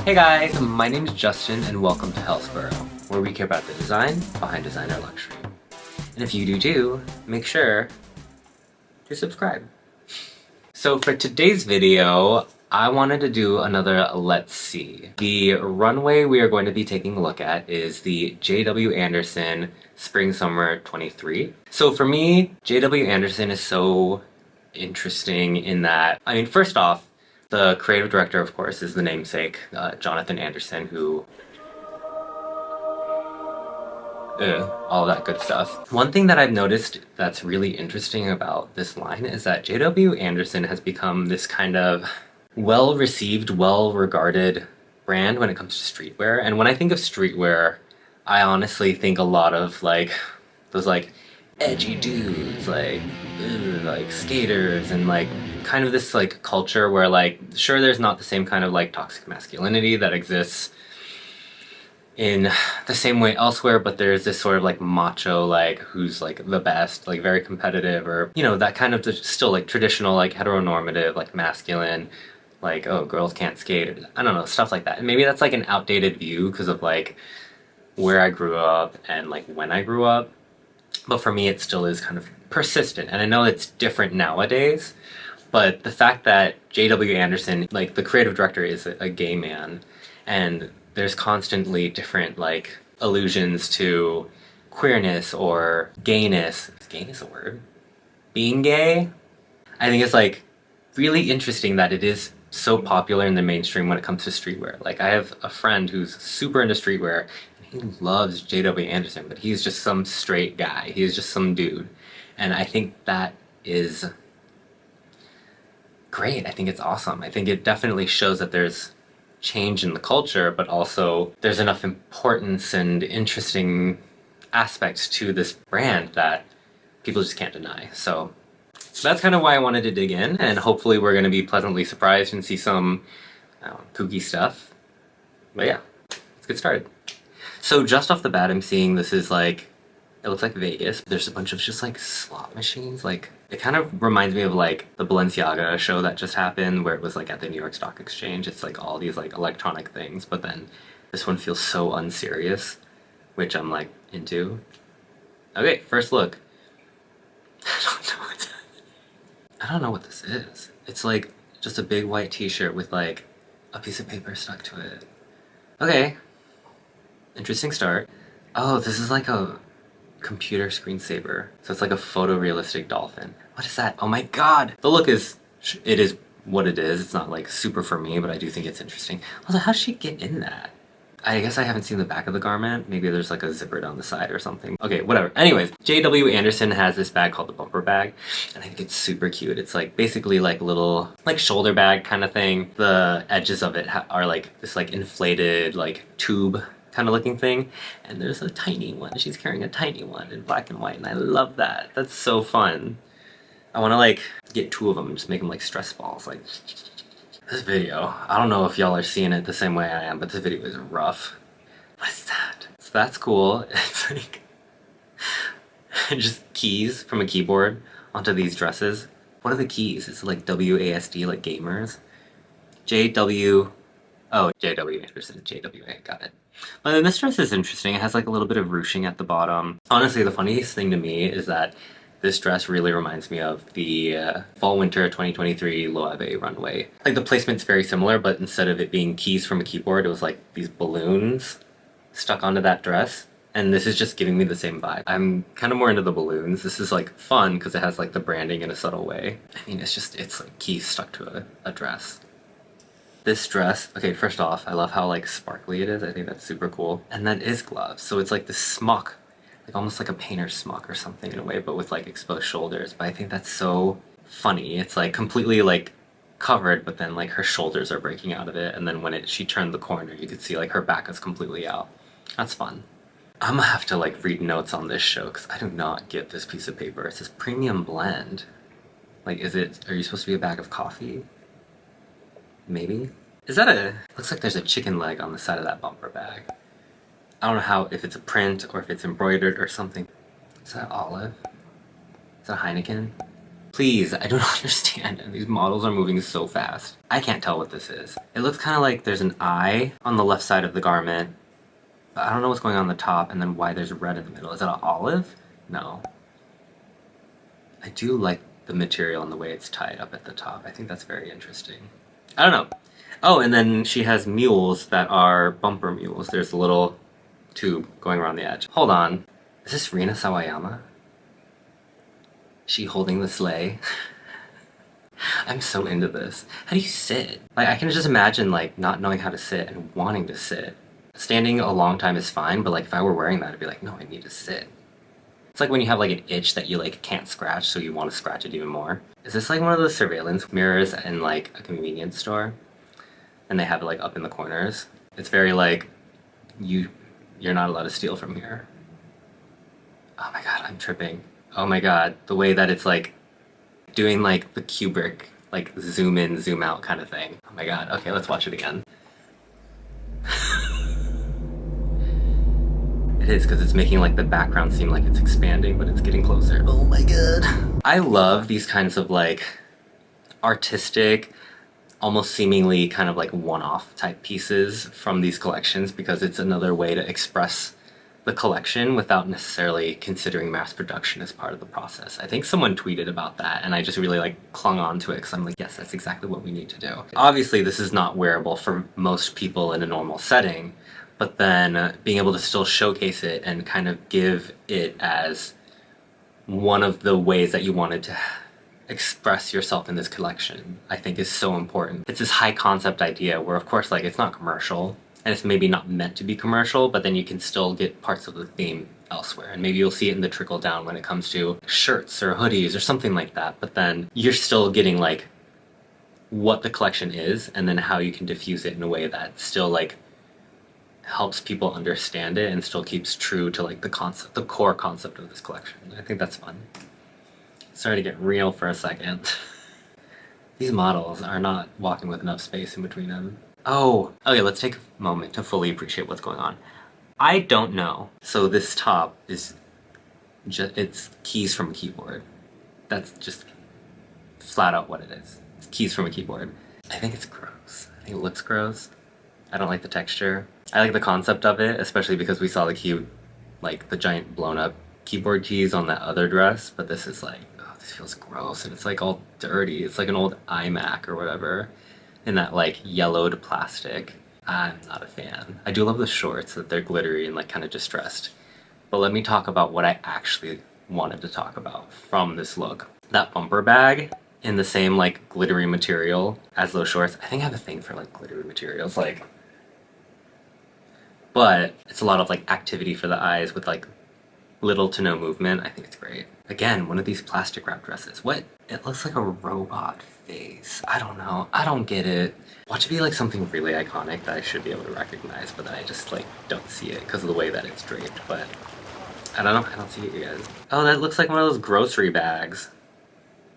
Hey guys, my name is Justin and welcome to Hellsborough, where we care about the design behind designer luxury. And if you do too, make sure to subscribe. So for today's video, I wanted to do another Let's See. The runway we are going to be taking a look at is the J.W. Anderson Spring Summer 23. So for me, J.W. Anderson is so interesting in that, first off, the creative director, of course, is the namesake, Jonathan Anderson, who... all that good stuff. One thing that I've noticed that's really interesting about this line is that J.W. Anderson has become this kind of well-received, well-regarded brand when it comes to streetwear. And when I think of streetwear, I honestly think a lot of, like, those, like, edgy dudes, like skaters, and like kind of this like culture where like sure there's not the same kind of like toxic masculinity that exists in the same way elsewhere, but there's this sort of like macho, like who's like the best, like very competitive, or you know, that kind of still like traditional like heteronormative like masculine, like oh girls can't skate, I don't know, stuff like that. And maybe that's like an outdated view because of like where I grew up and like when I grew up. But for me, it still is kind of persistent. And I know it's different nowadays, but the fact that J.W. Anderson, like the creative director, is a gay man, and there's constantly different like allusions to queerness or gayness. Is gayness a word? Being gay? I think it's like really interesting that it is so popular in the mainstream when it comes to streetwear. Like I have a friend who's super into streetwear. He loves J.W. Anderson, but he's just some straight guy. He's just some dude. And I think that is great. I think it's awesome. I think it definitely shows that there's change in the culture, but also there's enough importance and interesting aspects to this brand that people just can't deny. So that's kind of why I wanted to dig in, and hopefully we're going to be pleasantly surprised and see some kooky stuff. But yeah, let's get started. So just off the bat, I'm seeing this is like, it looks like Vegas. There's a bunch of just like slot machines. Like it kind of reminds me of like the Balenciaga show that just happened where it was like at the New York Stock Exchange. It's like all these like electronic things, but then this one feels so unserious, which I'm like into. Okay, first look. I don't know what this is. It's like just a big white t-shirt with like a piece of paper stuck to it. Okay. Interesting start. Oh, this is like a computer screensaver. So it's like a photorealistic dolphin. What is that? Oh my god! The look is... it is what it is. It's not like super for me, but I do think it's interesting. Also, how did she get in that? I guess I haven't seen the back of the garment. Maybe there's like a zipper down the side or something. Okay, whatever. Anyways, J.W. Anderson has this bag called the bumper bag, and I think it's super cute. It's like basically like a little like shoulder bag kind of thing. The edges of it are like this like inflated like tube kind of looking thing, and there's a tiny one. She's carrying a tiny one in black and white, and I love that. That's so fun. I want to like get two of them and just make them like stress balls. Like this video, I don't know if y'all are seeing it the same way I am, but this video is rough. What is that? So that's cool. It's like just keys from a keyboard onto these dresses. What are the keys? It's like WASD, like gamers. JW... oh, J.W. Anderson, JWA, got it. But then this dress is interesting. It has like a little bit of ruching at the bottom. Honestly, the funniest thing to me is that this dress really reminds me of the Fall-Winter 2023 Loewe Runway. Like the placement's very similar, but instead of it being keys from a keyboard, it was like these balloons stuck onto that dress. And this is just giving me the same vibe. I'm kind of more into the balloons. This is like fun because it has like the branding in a subtle way. I mean, it's like keys stuck to a dress. This dress, okay, first off, I love how like sparkly it is. I think that's super cool. And that is gloves. So it's like this smock, like almost like a painter's smock or something in a way, but with like exposed shoulders. But I think that's so funny. It's like completely like covered, but then like her shoulders are breaking out of it. And then when she turned the corner, you could see like her back is completely out. That's fun. I'm gonna have to like read notes on this show because I do not get this piece of paper. It says premium blend. Like, are you supposed to be a bag of coffee? Maybe? Is that looks like there's a chicken leg on the side of that bumper bag. I don't know if it's a print or if it's embroidered or something. Is that olive? Is that Heineken? Please, I don't understand. These models are moving so fast. I can't tell what this is. It looks kind of like there's an eye on the left side of the garment, but I don't know what's going on the top and then why there's red in the middle. Is it an olive? No. I do like the material and the way it's tied up at the top. I think that's very interesting. I don't know. Oh, and then she has mules that are bumper mules. There's a little tube going around the edge. Hold on. Is this Rina Sawayama? She holding the sleigh? I'm so into this. How do you sit? Like, I can just imagine, like, not knowing how to sit and wanting to sit. Standing a long time is fine, but, like, if I were wearing that, I'd be like, no, I need to sit. It's like when you have, like, an itch that you, like, can't scratch, so you want to scratch it even more. Is this, like, one of those surveillance mirrors in, like, a convenience store? And they have it, like, up in the corners? It's very, like, you're not allowed to steal from here. Oh my god, I'm tripping. Oh my god, the way that it's, like, doing, like, the Kubrick, like, zoom in, zoom out kind of thing. Oh my god, okay, let's watch it again. It is, because it's making, like, the background seem like it's expanding, but it's getting closer. Oh my god. I love these kinds of, like, artistic, almost seemingly kind of, like, one-off type pieces from these collections, because it's another way to express the collection without necessarily considering mass production as part of the process. I think someone tweeted about that and I just really like clung on to it because I'm like, yes, that's exactly what we need to do. Obviously this is not wearable for most people in a normal setting, but then being able to still showcase it and kind of give it as one of the ways that you wanted to express yourself in this collection, I think is so important. It's this high concept idea where of course like it's not commercial, and it's maybe not meant to be commercial, but then you can still get parts of the theme elsewhere. And maybe you'll see it in the trickle down when it comes to shirts or hoodies or something like that. But then you're still getting like what the collection is and then how you can diffuse it in a way that still like helps people understand it and still keeps true to like the concept, the core concept of this collection. I think that's fun. Sorry to get real for a second. These models are not walking with enough space in between them. Oh, okay, let's take a moment to fully appreciate what's going on. I don't know. So this top is just, it's keys from a keyboard. That's just flat out what it is. It's keys from a keyboard. I think it's gross. I think it looks gross. I don't like the texture. I like the concept of it, especially because we saw the key, like the giant blown up keyboard keys on that other dress, but this is like, oh, this feels gross and it's like all dirty. It's like an old iMac or whatever. In that like yellowed plastic. I'm not a fan. I do love the shorts, that they're glittery and like kind of distressed. But let me talk about what I actually wanted to talk about from this look. That bumper bag in the same like glittery material as those shorts. I think I have a thing for like glittery materials, like, but it's a lot of like activity for the eyes with like little to no movement. I think it's great. Again, one of these plastic wrap dresses. What? It looks like a robot face. I don't know. I don't get it. Watch it be like something really iconic that I should be able to recognize, but then I just like don't see it because of the way that it's draped, but I don't know. I don't see it, you guys. Oh, that looks like one of those grocery bags.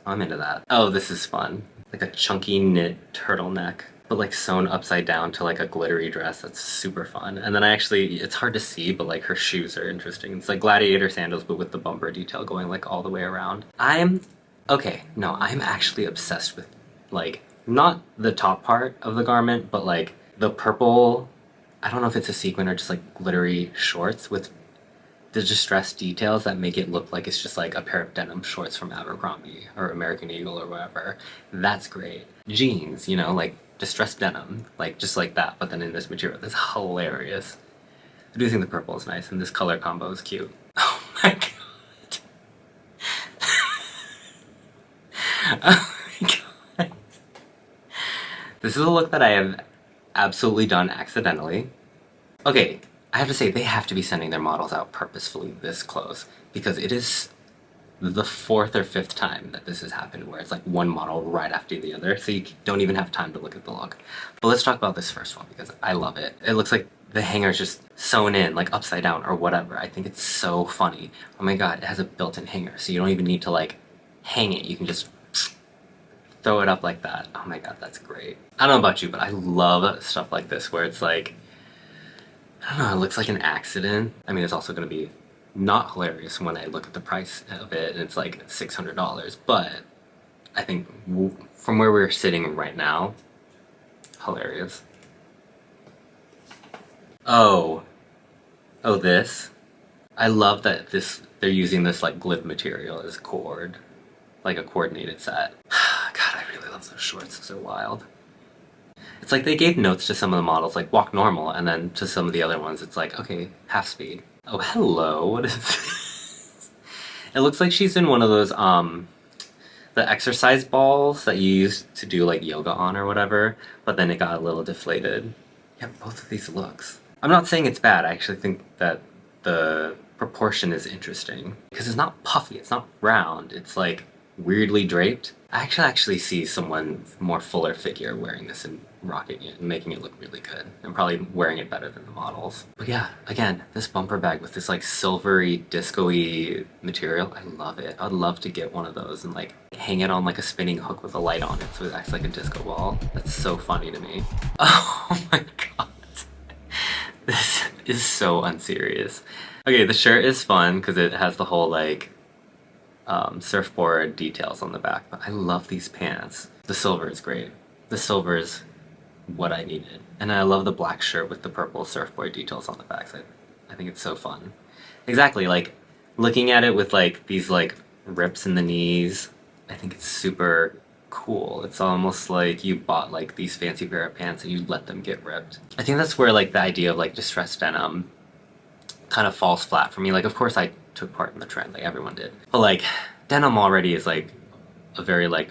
I'm into that. Oh, this is fun. Like a chunky knit turtleneck, but like sewn upside down to like a glittery dress. That's super fun. And then I actually, it's hard to see, but like her shoes are interesting. It's like gladiator sandals, but with the bumper detail going like all the way around. Okay, no, I'm actually obsessed with like, not the top part of the garment, but like the purple, I don't know if it's a sequin or just like glittery shorts with the distressed details that make it look like it's just like a pair of denim shorts from Abercrombie or American Eagle or whatever. That's great. Jeans, you know, like distressed denim, like just like that, but then in this material. That's hilarious. I do think the purple is nice and this color combo is cute. Oh my god. Oh my god. This is a look that I have absolutely done accidentally. Okay, I have to say they have to be sending their models out purposefully this close because it is the 4th or 5th time that this has happened where it's like one model right after the other, so you don't even have time to look at the look. But let's talk about this first one because I love it. It looks like the hanger's just sewn in, like upside down or whatever. I think it's so funny. Oh my god, it has a built-in hanger, so you don't even need to like hang it. You can just throw it up like that. Oh my god, that's great. I don't know about you, but I love stuff like this where it's like, I don't know, it looks like an accident. I mean, it's also going to be not hilarious when I look at the price of it and it's like $600, but I think from where we're sitting right now, hilarious. Oh, oh, this. I love that they're using this like glib material as cord, like a coordinated set. God, I really love those shorts. They're wild. It's like they gave notes to some of the models, like walk normal, and then to some of the other ones, it's like, okay, half speed. Oh, hello. What is this? It looks like she's in one of those the exercise balls that you used to do like yoga on or whatever, but then it got a little deflated. Yeah, both of these looks. I'm not saying it's bad. I actually think that the proportion is interesting because it's not puffy, it's not round, it's like weirdly draped. I actually see someone more fuller figure wearing this and rocking it and making it look really good and probably wearing it better than the models. But yeah, again, this bumper bag with this like silvery disco-y material, I love it. I'd love to get one of those and like hang it on like a spinning hook with a light on it so it acts like a disco ball. That's so funny to me. Oh my god. This is so unserious. Okay, the shirt is fun because it has the whole like surfboard details on the back, but I love these pants. The silver is great. The silver is what I needed. And I love the black shirt with the purple surfboard details on the back. I think it's so fun. Exactly, like looking at it with like these like rips in the knees, I think it's super cool. It's almost like you bought like these fancy pair of pants and you let them get ripped. I think that's where like the idea of like distressed denim kind of falls flat for me. Like, of course I took part in the trend, like everyone did. But like, denim already is like a very like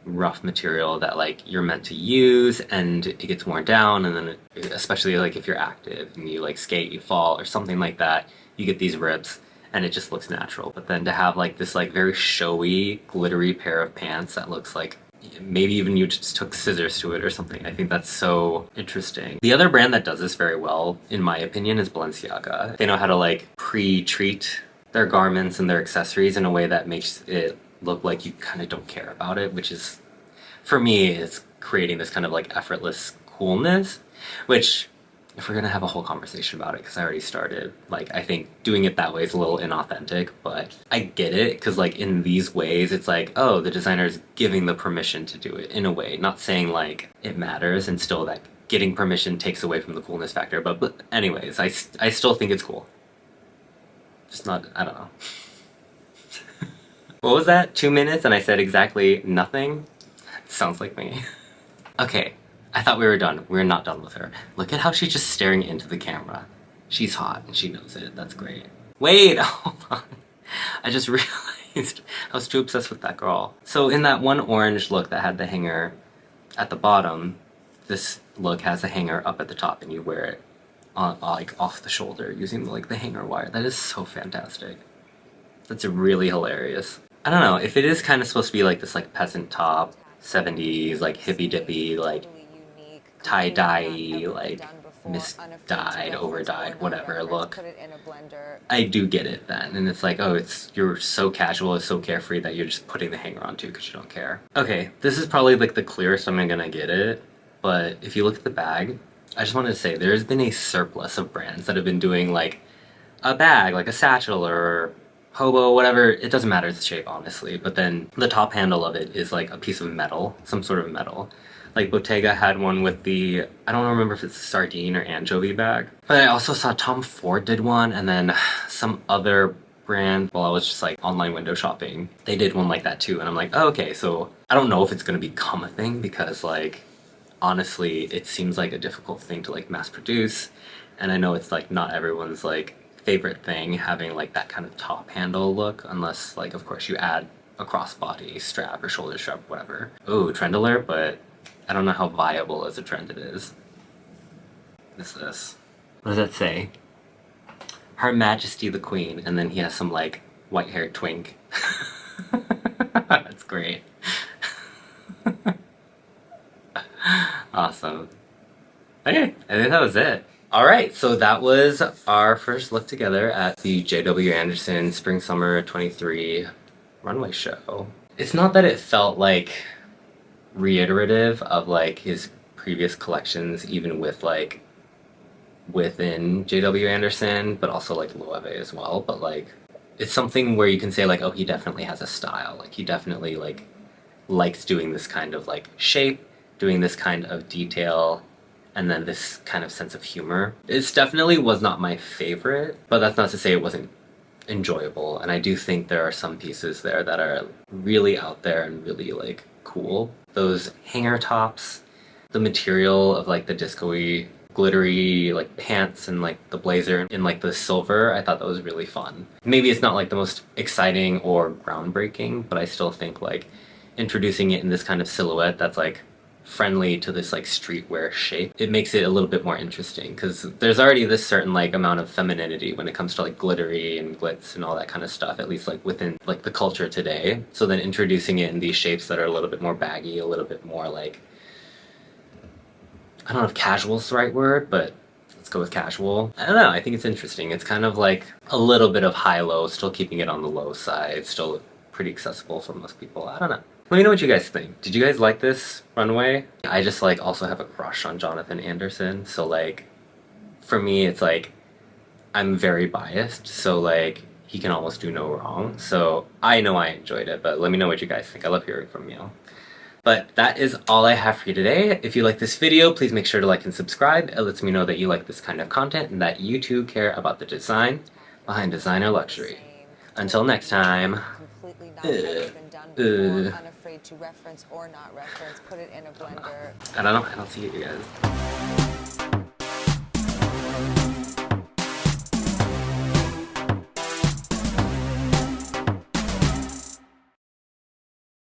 rough material that like you're meant to use and it gets worn down, and then especially like if you're active and you like skate, you fall or something like that, you get these rips and it just looks natural. But then to have like this like very showy, glittery pair of pants that looks like maybe even you just took scissors to it or something. I think that's so interesting. The other brand that does this very well, in my opinion, is Balenciaga. They know how to like pre-treat their garments and their accessories in a way that makes it look like you kind of don't care about it, which is, for me, is creating this kind of like effortless coolness, which, if we're gonna have a whole conversation about it, because I already started, like, I think doing it that way is a little inauthentic, but I get it, because like in these ways, it's like, oh, the designer's giving the permission to do it in a way, not saying like it matters, and still that getting permission takes away from the coolness factor, but anyways, I still think it's cool. Just not, I don't know. What was that? 2 minutes and I said exactly nothing? Sounds like me. Okay. I thought we were done. We're not done with her. Look at how she's just staring into the camera. She's hot and she knows it. That's great. Wait, hold on. I just realized I was too obsessed with that girl. So in that one orange look that had the hanger at the bottom, this look has a hanger up at the top and you wear it on, like off the shoulder using like the hanger wire. That is so fantastic. That's really hilarious. I don't know, if it is kind of supposed to be like this like peasant top, 70s, like hippy dippy, like tie-dye, like misdyed, overdyed, whatever look, I do get it then. And it's like, oh, you're so casual, it's so carefree that you're just putting the hanger on too because you don't care. Okay, this is probably like the clearest I'm gonna get it, but if you look at the bag, I just wanted to say there's been a surplus of brands that have been doing like a bag, like a satchel or hobo, whatever, it doesn't matter the shape, honestly, but then the top handle of it is like a piece of metal, some sort of metal. Like Bottega had one with the, I don't remember if it's a sardine or anchovy bag, but I also saw Tom Ford did one, and then some other brand, while I was just like online window shopping, they did one like that too, and I'm like, oh, okay, so I don't know if it's gonna become a thing, because like, honestly, it seems like a difficult thing to like mass produce, and I know it's like not everyone's like favorite thing having like that kind of top handle look, unless like of course you add a crossbody strap or shoulder strap, whatever. Ooh, trend alert, but I don't know how viable as a trend it is. What is this? What does that say? Her Majesty the Queen, and then he has some like white-haired twink. That's great. Awesome. Okay, I think that was it. Alright, so that was our first look together at the J.W. Anderson Spring Summer 23 runway show. It's not that it felt like reiterative of like his previous collections, even with like within J.W. Anderson, but also like Loewe as well, but like it's something where you can say like, oh, he definitely has a style, like he definitely like likes doing this kind of like shape, doing this kind of detail, and then this kind of sense of humor. It definitely was not my favorite, but that's not to say it wasn't enjoyable. And I do think there are some pieces there that are really out there and really like cool. Those hanger tops, the material of like the disco-y, glittery like pants and like the blazer in like the silver, I thought that was really fun. Maybe it's not like the most exciting or groundbreaking, but I still think like introducing it in this kind of silhouette that's like friendly to this like streetwear shape, it makes it a little bit more interesting because there's already this certain like amount of femininity when it comes to like glittery and glitz and all that kind of stuff, at least like within like the culture today. So then introducing it in these shapes that are a little bit more baggy, a little bit more like, I don't know if casual is the right word, but let's go with casual. I don't know, I think it's interesting. It's kind of like a little bit of high-low, still keeping it on the low side, still pretty accessible for most people. I don't know. Let me know what you guys think. Did you guys like this runway? I just like also have a crush on Jonathan Anderson, so like for me it's like I'm very biased, so like he can almost do no wrong. So I know I enjoyed it, but let me know what you guys think. I love hearing from you. But that is all I have for you today. If you like this video, please make sure to like and subscribe. It lets me know that you like this kind of content and that you too care about the design behind designer luxury. Until next time. Completely not ever been done before, unafraid to reference or not reference, put it in a blender. I don't know, I don't see it, you guys.